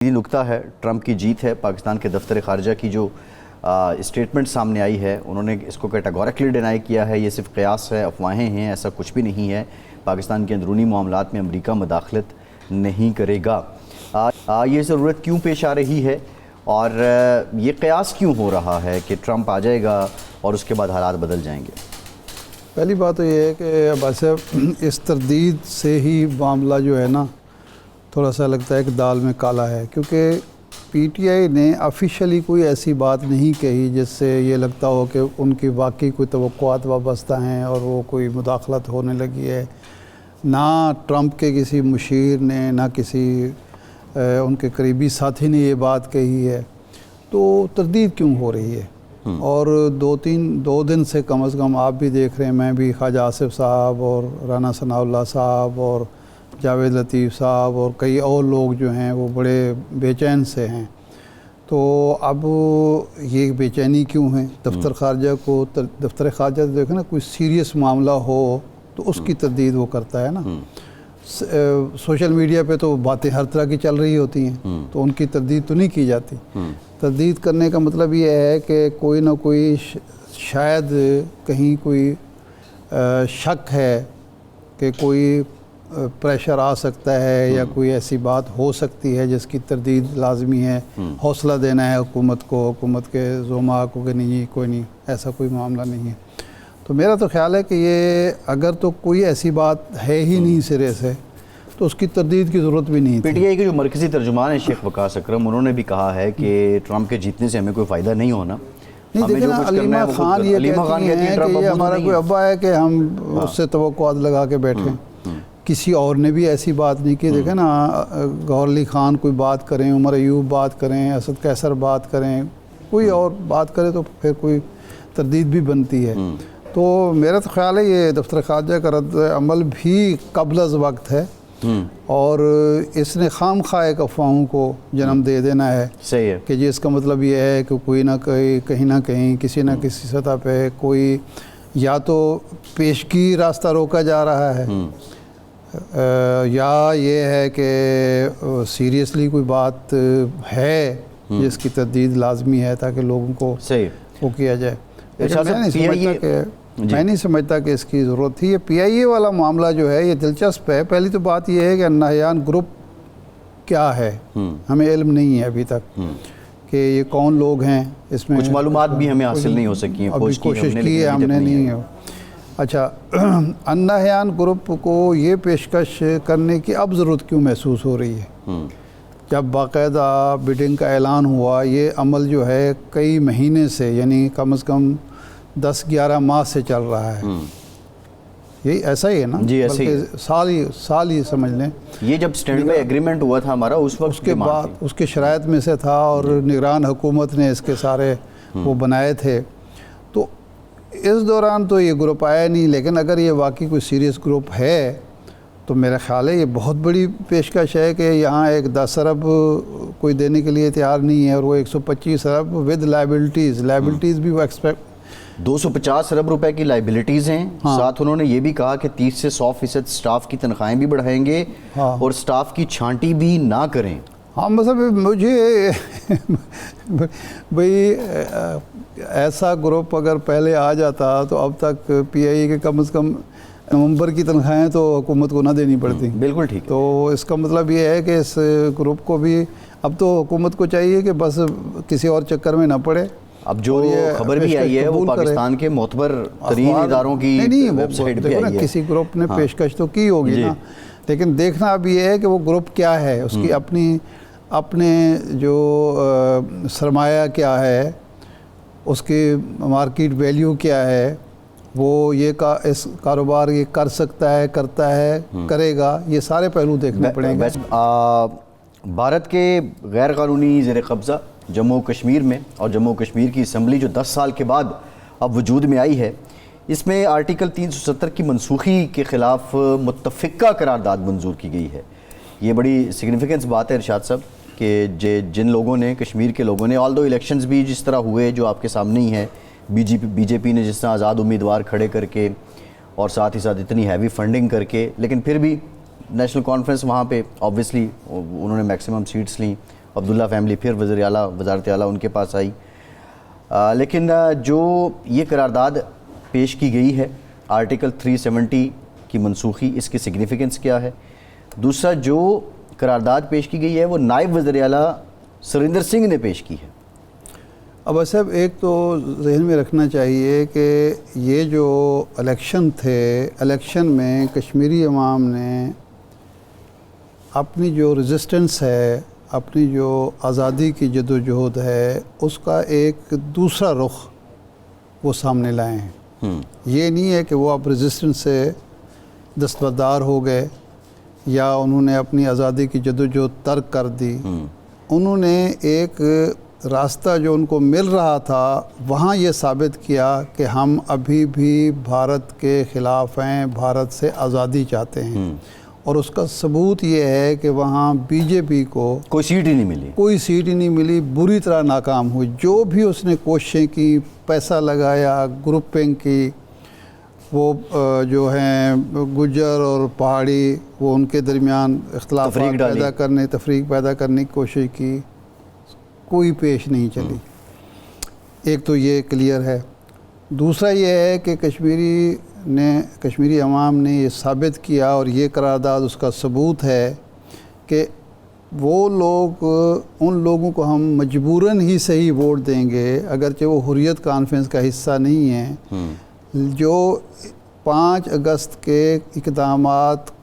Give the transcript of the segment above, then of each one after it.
یہ نکتہ ہے، ٹرمپ کی جیت ہے۔ پاکستان کے دفتر خارجہ کی جو اسٹیٹمنٹ سامنے آئی ہے، انہوں نے اس کو کیٹاگوریکلی ڈینائی کیا ہے، یہ صرف قیاس ہے، افواہیں ہیں، ایسا کچھ بھی نہیں ہے، پاکستان کے اندرونی معاملات میں امریکہ مداخلت نہیں کرے گا۔ یہ ضرورت کیوں پیش آ رہی ہے اور یہ قیاس کیوں ہو رہا ہے کہ ٹرمپ آ جائے گا اور اس کے بعد حالات بدل جائیں گے؟ پہلی بات تو یہ ہے کہ بس اس تردید سے ہی معاملہ جو ہے نا تھوڑا سا لگتا ہے کہ دال میں کالا ہے، کیونکہ پی ٹی آئی نے آفیشلی کوئی ایسی بات نہیں کہی جس سے یہ لگتا ہو کہ ان کی واقعی کوئی توقعات وابستہ ہیں اور وہ کوئی مداخلت ہونے لگی ہے۔ نہ ٹرمپ کے کسی مشیر نے، نہ کسی ان کے قریبی ساتھی نے یہ بات کہی ہے، تو تردید کیوں ہو رہی ہے؟ اور دو دن سے کم از کم آپ بھی دیکھ رہے ہیں، میں بھی خواجہ آصف صاحب اور رانا ثناء اللہ صاحب اور جاوید لطیف صاحب اور کئی اور لوگ جو ہیں وہ بڑے بے چین سے ہیں۔ تو اب یہ بے چینی کیوں ہے؟ دفتر خارجہ دیکھیں نا، کوئی سیریس معاملہ ہو تو اس کی تردید وہ کرتا ہے نا۔ سوشل میڈیا پہ تو باتیں ہر طرح کی چل رہی ہوتی ہیں، تو ان کی تردید تو نہیں کی جاتی۔ تردید کرنے کا مطلب یہ ہے کہ کوئی نہ کوئی شاید کہیں کوئی شک ہے کہ کوئی پریشر آ سکتا ہے یا کوئی ایسی بات ہو سکتی ہے جس کی تردید لازمی ہے۔ حوصلہ دینا ہے حکومت کو، حکومت کے زعماء کو کہ نہیں کوئی نہیں، ایسا کوئی معاملہ نہیں ہے۔ تو میرا تو خیال ہے کہ یہ اگر تو کوئی ایسی بات ہے ہی نہیں سرے سے تو اس کی تردید کی ضرورت بھی نہیں تھی۔ پی ٹی آئی کے جو مرکزی ترجمان ہیں شیخ وقاص اکرم، انہوں نے بھی کہا ہے کہ ٹرمپ کے جیتنے سے ہمیں کوئی فائدہ نہیں ہونا۔ نہیں دیکھیں نا، علیمہ خان یہ کہتی ہیں کہ یہ ہمارا کوئی ابا ہے کہ ہم اس سے توقعات لگا کے بیٹھیں۔ کسی اور نے بھی ایسی بات نہیں کی۔ دیکھیں نا، گوہر علی خان کوئی بات کریں، عمر ایوب بات کریں، اسد قیصر بات کریں، کوئی اور بات کرے تو پھر کوئی تردید بھی بنتی ہے۔ تو میرا تو خیال ہے یہ دفتر خارجہ کا رد عمل بھی قبل از وقت ہے، اور اس نے خام خواہ ایک افواہوں کو جنم دے دینا ہے۔ صحیح ہے کہ جی اس کا مطلب یہ ہے کہ کوئی نہ کہیں نہ کہیں کسی نہ کسی سطح پہ کوئی یا تو پیشگی راستہ روکا جا رہا ہے، یا یہ ہے کہ سیریسلی کوئی بات ہے جس کی تردید لازمی ہے تاکہ لوگوں کو وہ کیا جائے۔ میں نہیں سمجھتا کہ اس کی ضرورت تھی۔ یہ پی آئی اے والا معاملہ جو ہے یہ دلچسپ ہے۔ پہلی تو بات یہ ہے کہ النہیان گروپ کیا ہے، ہمیں علم نہیں ہے ابھی تک کہ یہ کون لوگ ہیں۔ اس میں کچھ معلومات بھی ہمیں حاصل نہیں ہو سکی ہیں، کوشش کی ہے ہم نے نہیں ہے۔ اچھا، النہیان گروپ کو یہ پیشکش کرنے کی اب ضرورت کیوں محسوس ہو رہی ہے؟ جب باقاعدہ بیڈنگ کا اعلان ہوا، یہ عمل جو ہے کئی مہینے سے، یعنی کم از کم 10-11 ماہ سے چل رہا ہے۔ یہی ایسا ہی ہے نا؟ جی ایسے ہی، سال ہی سمجھ لیں۔ یہ جب سٹینڈ بائی ایگریمنٹ ہوا تھا ہمارا، اس وقت اس کے بعد اس کے شرائط میں سے تھا، اور نگران حکومت نے اس کے سارے وہ بنائے تھے۔ تو اس دوران تو یہ گروپ آیا نہیں، لیکن اگر یہ واقعی کوئی سیریس گروپ ہے تو میرا خیال ہے یہ بہت بڑی پیشکش ہے کہ یہاں ایک 10 ارب کوئی دینے کے لیے تیار نہیں ہے، اور وہ 125 ارب ود لائبلٹیز بھی وہ ایکسپیکٹ 250 ارب روپے کی لائبلٹیز ہیں۔ ساتھ انہوں نے یہ بھی کہا کہ 30 سے 100% سٹاف کی تنخواہیں بھی بڑھائیں گے اور سٹاف کی چھانٹی بھی نہ کریں۔ ہاں مطلب مجھے بھئی ایسا گروپ اگر پہلے آ جاتا تو اب تک پی آئی اے کے کم از کم نومبر کی تنخواہیں تو حکومت کو نہ دینی پڑتی۔ بالکل ٹھیک۔ تو اس کا مطلب یہ ہے کہ اس گروپ کو بھی اب تو حکومت کو چاہیے کہ بس کسی اور چکر میں نہ پڑے۔ اب جو خبر بھی آئی ہے وہ پاکستان کے معتبر ترین اداروں کی ویب سائٹ پہ آئی ہے۔ کسی گروپ نے پیشکش تو کی ہوگی نا، لیکن دیکھنا اب یہ ہے کہ وہ گروپ کیا ہے، اس کی اپنے جو سرمایہ کیا ہے، اس کی مارکیٹ ویلیو کیا ہے، وہ یہ اس کاروبار یہ کر سکتا ہے، کرتا ہے، کرے گا، یہ سارے پہلو دیکھنے پڑیں گے۔ بھارت کے غیر قانونی زیر قبضہ جموں کشمیر میں، اور جموں کشمیر کی اسمبلی جو 10 سال کے بعد اب وجود میں آئی ہے، اس میں آرٹیکل 370 کی منسوخی کے خلاف متفقہ قرارداد منظور کی گئی ہے۔ یہ بڑی سگنیفیکنس بات ہے ارشاد صاحب کہ جن لوگوں نے، کشمیر کے لوگوں نے، آلدو الیکشنز بھی جس طرح ہوئے جو آپ کے سامنے ہی ہیں، بی جے پی نے جس طرح آزاد امیدوار کھڑے کر کے اور ساتھ ہی ساتھ اتنی ہیوی فنڈنگ کر کے، لیکن پھر بھی نیشنل کانفرنس وہاں پہ آبویسلی انہوں نے میکسیمم سیٹس لیں، عبداللہ فیملی پھر وزیر اعلیٰ وزارت اعلیٰ ان کے پاس آئی. لیکن جو یہ قرارداد پیش کی گئی ہے آرٹیکل 370 کی منسوخی، اس کی سگنیفیکنس کیا ہے؟ دوسرا جو قرارداد پیش کی گئی ہے وہ نائب وزیر اعلیٰ سریندر سنگھ نے پیش کی ہے. اب صاحب ایک تو ذہن میں رکھنا چاہیے کہ یہ جو الیکشن تھے، الیکشن میں کشمیری عوام نے اپنی جو ریزسٹنس ہے، اپنی جو آزادی کی جدوجہد ہے، اس کا ایک دوسرا رخ وہ سامنے لائے ہیں. یہ نہیں ہے کہ وہ اب ریزسٹنس سے دستبردار ہو گئے یا انہوں نے اپنی آزادی کی جدوجہد ترک کر دی. انہوں نے ایک راستہ جو ان کو مل رہا تھا وہاں یہ ثابت کیا کہ ہم ابھی بھی بھارت کے خلاف ہیں، بھارت سے آزادی چاہتے ہیں. اور اس کا ثبوت یہ ہے کہ وہاں بی جے پی کو کوئی سیٹ ہی نہیں ملی، بری طرح ناکام ہوئی. جو بھی اس نے کوششیں کی، پیسہ لگایا، گروپنگ کی، وہ جو ہیں گجر اور پہاڑی، وہ ان کے درمیان اختلافات تفریق پیدا کرنے کی کوشش کی، کوئی پیش نہیں چلی. ایک تو یہ کلیئر ہے. دوسرا یہ ہے کہ کشمیری عوام نے یہ ثابت کیا، اور یہ قرارداد اس کا ثبوت ہے کہ وہ لوگ، ان لوگوں کو ہم مجبوراً ہی صحیح ووٹ دیں گے اگرچہ وہ حریت کانفرنس کا حصہ نہیں ہیں، جو 5 اگست کے اقدامات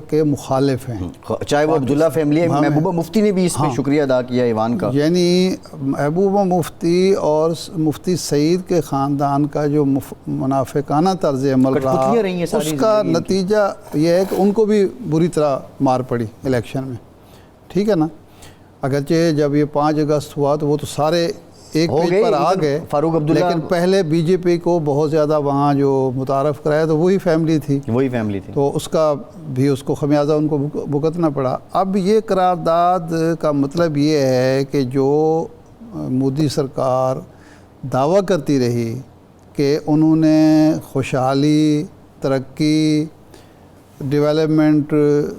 کے مخالف ہیں. چاہے وہ عبداللہ فیملی، محبوبہ مفتی نے بھی اس پہ شکریہ ادا کیا ایوان کا. یعنی محبوبہ مفتی اور مفتی سعید کے خاندان کا جو منافقانہ طرز عمل رہا، اس کا نتیجہ یہ ہے کہ ان کو بھی بری طرح مار پڑی الیکشن میں. ٹھیک ہے نا؟ اگرچہ جب یہ 5 اگست ہوا تو وہ تو سارے ایک پیج پر آ گئے، فاروق عبداللہ، لیکن پہلے بی جے پی کو بہت زیادہ وہاں جو متعارف کرایا تو وہی فیملی تھی، تو اس کا بھی اس کو خمیازہ ان کو بھگتنا پڑا. اب یہ قرارداد کا مطلب یہ ہے کہ جو مودی سرکار دعویٰ کرتی رہی کہ انہوں نے خوشحالی، ترقی، ڈیولپمنٹ،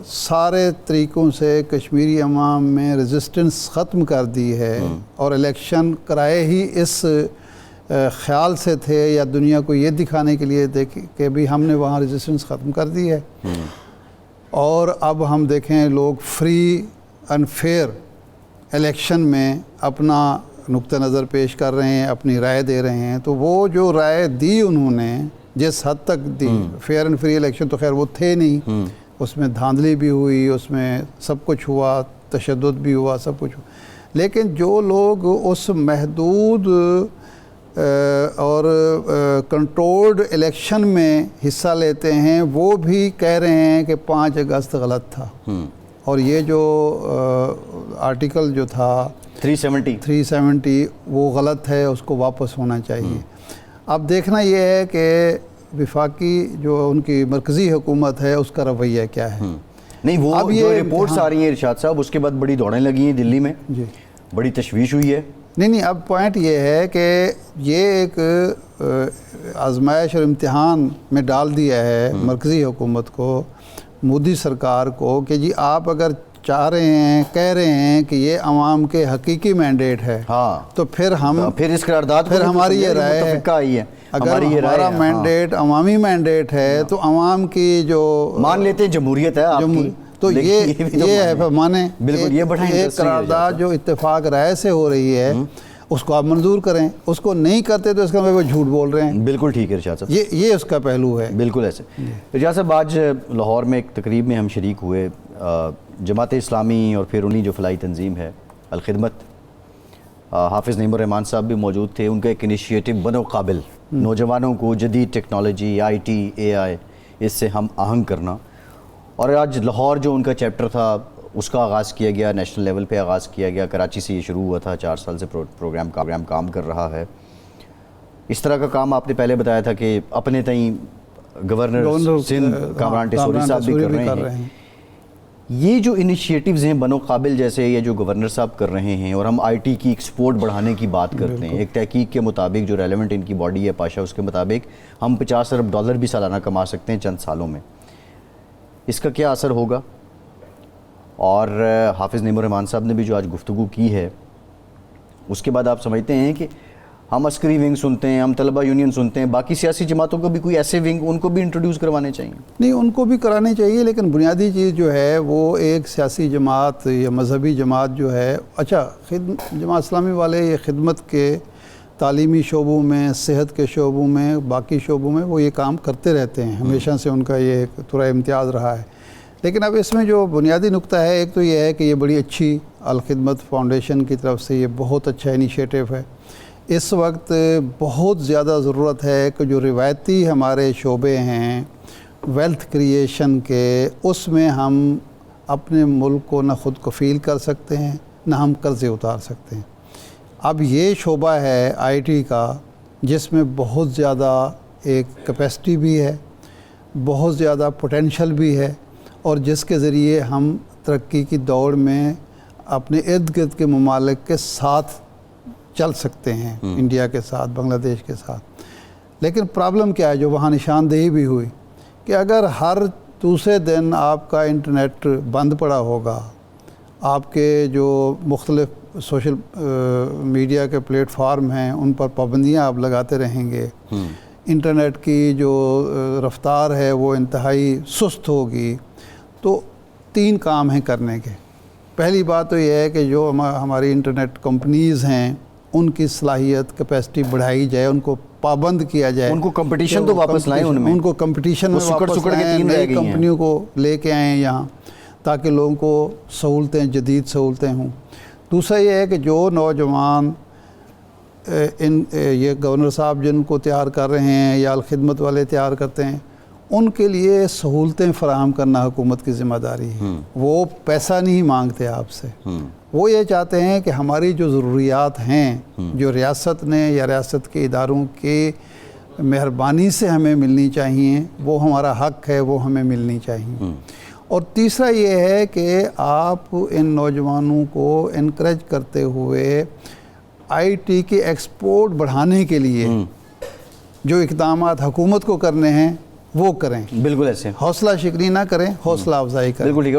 سارے طریقوں سے کشمیری عوام میں ریزسٹنس ختم کر دی ہے، اور الیکشن کرائے ہی اس خیال سے تھے یا دنیا کو یہ دکھانے کے لیے تھے کہ بھی ہم نے وہاں ریزسٹنس ختم کر دی ہے، اور اب ہم دیکھیں لوگ فری اینڈ فیئر الیکشن میں اپنا نقطہ نظر پیش کر رہے ہیں، اپنی رائے دے رہے ہیں. تو وہ جو رائے دی انہوں نے جس حد تک دی، فیئر اینڈ فری الیکشن تو خیر وہ تھے نہیں، اس میں دھاندلی بھی ہوئی، اس میں سب کچھ ہوا، تشدد بھی ہوا، سب کچھ ہوا. لیکن جو لوگ اس محدود اور کنٹرولڈ الیکشن میں حصہ لیتے ہیں وہ بھی کہہ رہے ہیں کہ 5 اگست غلط تھا، اور یہ جو آرٹیکل جو تھا 370 وہ غلط ہے، اس کو واپس ہونا چاہیے. اب دیکھنا یہ ہے کہ وفاقی جو ان کی مرکزی حکومت ہے اس کا رویہ کیا ہے. نہیں وہ اب جو رپورٹس آ رہی ہیں ارشاد صاحب، اس کے بعد بڑی دوڑیں لگی ہیں دلی میں، بڑی تشویش ہوئی ہے. نہیں اب پوائنٹ یہ ہے کہ یہ ایک آزمائش اور امتحان میں ڈال دیا ہے مرکزی حکومت کو، مودی سرکار کو، کہ جی آپ اگر چاہ رہے ہیں، کہہ رہے ہیں کہ یہ عوام کے حقیقی مینڈیٹ ہے، تو پھر اس قرارداد پھر ہماری یہ رائے ہے، اگر ہمارا مینڈیٹ عوامی مینڈیٹ ہے تو عوام کی جو مان لیتے ہیں جمہوریت ہے آپ کی، تو یہ ہے مانیں. بالکل یہ بڑا ایک قرارداد جو اتفاق رائے سے ہو رہی ہے اس کو آپ منظور کریں، اس کو نہیں کرتے تو اس کا مطلب وہ جھوٹ بول رہے ہیں. بالکل ٹھیک ہے ارشاد صاحب، یہ اس کا پہلو ہے. بالکل ایسے. ارشاد صاحب آج لاہور میں ایک تقریب میں ہم شریک ہوئے، جماعت اسلامی اور پھر انہی جو فلاحی تنظیم ہے الخدمت، حافظ نعیم الرحمان صاحب بھی موجود تھے. ان کا ایک انیشیٹو بنو قابل، نوجوانوں کو جدید ٹیکنالوجی، آئی ٹی، اے آئی، اس سے ہم آہنگ کرنا. اور آج لاہور جو ان کا چیپٹر تھا اس کا آغاز کیا گیا، نیشنل لیول پہ آغاز کیا گیا. کراچی سے یہ شروع ہوا تھا، 4 سال سے پروگرام کام کر رہا ہے. اس طرح کا کام آپ نے پہلے بتایا تھا کہ اپنے تئیں گورنر سندھ کامران ٹیسوری صاحب بھی کر رہے ہیں. یہ جو انیشیٹیوز ہیں بنو قابل جیسے، یہ جو گورنر صاحب کر رہے ہیں، اور ہم آئی ٹی کی ایکسپورٹ بڑھانے کی بات کرتے ہیں. ایک تحقیق کے مطابق جو ریلیونٹ ان کی باڈی ہے پاشا، اس کے مطابق ہم $50 ارب بھی سالانہ کما سکتے ہیں چند سالوں میں. اس کا کیا اثر ہوگا؟ اور حافظ نعیم الرحمان صاحب نے بھی جو آج گفتگو کی ہے اس کے بعد آپ سمجھتے ہیں کہ ہم عسکری ونگ سنتے ہیں, ہم طلبہ یونین سنتے ہیں, باقی سیاسی جماعتوں کو بھی کوئی ایسے ونگ ان کو بھی انٹروڈیوس کروانے چاہیے؟ نہیں, ان کو بھی کرانے چاہیے, لیکن بنیادی چیز جو ہے وہ ایک سیاسی جماعت یا مذہبی جماعت جو ہے, اچھا جماعت اسلامی والے یہ خدمت کے تعلیمی شعبوں میں, صحت کے شعبوں میں, باقی شعبوں میں وہ یہ کام کرتے رہتے ہیں, ہمیشہ سے ان کا یہ تھوڑا امتیاز رہا ہے. لیکن اب اس میں جو بنیادی نقطہ ہے, ایک تو یہ ہے کہ یہ بڑی اچھی الخدمت فاؤنڈیشن کی طرف سے یہ بہت اچھا انیشیٹو ہے. اس وقت بہت زیادہ ضرورت ہے کہ جو روایتی ہمارے شعبے ہیں ویلتھ کریشن کے, اس میں ہم اپنے ملک کو نہ خود کفیل کر سکتے ہیں نہ ہم قرضے اتار سکتے ہیں. اب یہ شعبہ ہے آئی ٹی کا جس میں بہت زیادہ ایک کیپیسٹی بھی ہے, بہت زیادہ پوٹینشل بھی ہے, اور جس کے ذریعے ہم ترقی کی دوڑ میں اپنے ارد گرد کے ممالک کے ساتھ چل سکتے ہیں, انڈیا کے ساتھ, بنگلہ دیش کے ساتھ. لیکن پرابلم کیا ہے جو وہاں نشاندہی بھی ہوئی کہ اگر ہر دوسرے دن آپ کا انٹرنیٹ بند پڑا ہوگا, آپ کے جو مختلف سوشل میڈیا کے پلیٹ فارم ہیں ان پر پابندیاں آپ لگاتے رہیں گے, انٹرنیٹ کی جو رفتار ہے وہ انتہائی سست ہوگی, تو 3 کام ہیں کرنے کے. پہلی بات تو یہ ہے کہ جو ہماری انٹرنیٹ کمپنیز ہیں ان کی صلاحیت کیپیسٹی بڑھائی جائے, ان کو پابند کیا جائے, ان کو کمپٹیشن تو واپس لائیں, ان کو کمپٹیشن میں واپس لائیں, نئی کمپنیوں کو لے کے آئیں یہاں تاکہ لوگوں کو سہولتیں, جدید سہولتیں ہوں. دوسرا یہ ہے کہ جو نوجوان یہ گورنر صاحب جن کو تیار کر رہے ہیں یا الخدمت والے تیار کرتے ہیں, ان کے لیے سہولتیں فراہم کرنا حکومت کی ذمہ داری ہے. وہ پیسہ نہیں مانگتے آپ سے, وہ یہ چاہتے ہیں کہ ہماری جو ضروریات ہیں جو ریاست نے یا ریاست کے اداروں کی مہربانی سے ہمیں ملنی چاہیے, وہ ہمارا حق ہے, وہ ہمیں ملنی چاہیے. اور تیسرا یہ ہے کہ آپ ان نوجوانوں کو انکریج کرتے ہوئے آئی ٹی کے ایکسپورٹ بڑھانے کے لیے جو اقدامات حکومت کو کرنے ہیں وہ کریں. بالکل ایسے حوصلہ شکنی نہ کریں, حوصلہ افزائی کریں. بالکل ٹھیک ہے.